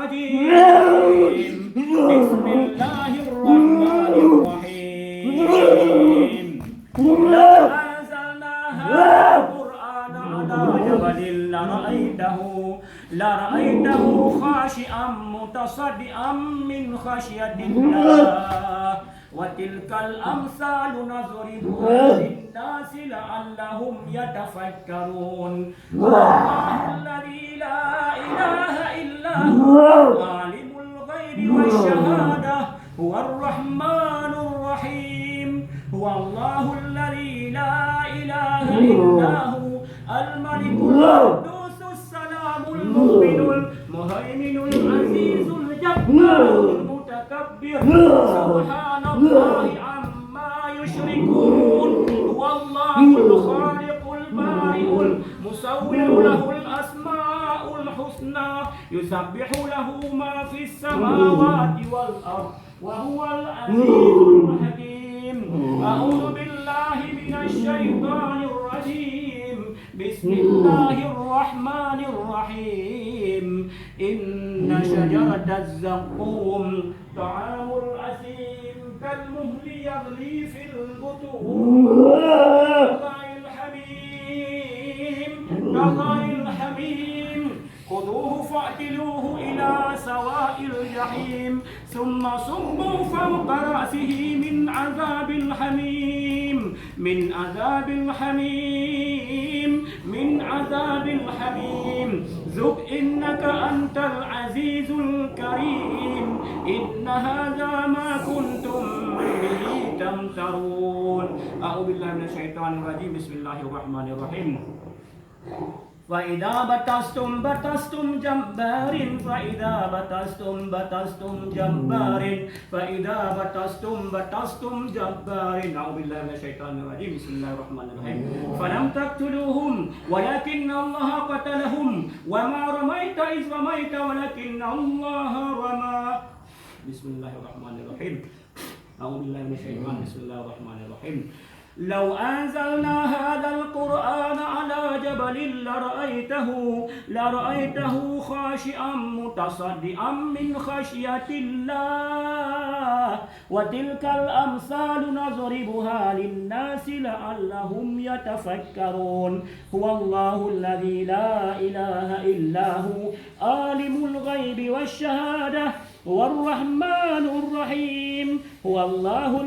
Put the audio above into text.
الرجيم بسم الله الرحمن الرحيم لو أنزلنا هذا القرآن على جبل لرأيته خاشعا متصدعا من خشية الله وتلك الأمثال نضربها للناس لعلهم يتفكرون الله الذي لا إله إلا هو عالم الغيب والشهادة هو الرحمن الرحيم هو الله الذي لا إله إلا هو الملك القدوس السلام المؤمن المهيمن العزيز الجبار المتكبر سبحان الله عما يشركون هو الله الخالق البارئ المصور له الأسماء الحسنى يسبح له ما في السماوات والأرض وهو العزيز الحكيم أعوذ بالله من الشيطان الرجيم بسم الله الرحمن الرحيم إن شجرة الزقوم طعام الأثيم كالمهل يغلي في البطون كغلي الحميم خذوه فاعتلوه إلى سواء الجحيم ثم صبوا فوق رأسه من عذاب الحميم ذق إنك أنت العزيز الكريم إن هذا ما كنتم به تمترون أعوذ بالله من الشيطان الرجيم بسم الله الرحمن الرحيم فإذا بطشتم جبار أعوذ بالله من الشيطان الرجيم بسم الله الرحمن الرحيم فلم تقتلوهم ولكن الله قتلهم وما رميت إذ رميت ولكن الله رمى بسم الله الرحمن الرحيم أعوذ بالله من الشيطان بسم الله الرحمن الرحيم لو أنزلنا هذا القرآن على جبل لرأيته خاشعا متصدعا من خشية الله وتلك الأمثال نضربها للناس لعلهم يتفكرون هو الله الذي لا إله إلا هو عالم الغيب والشهادة هو الرحمن الرحيم هو الله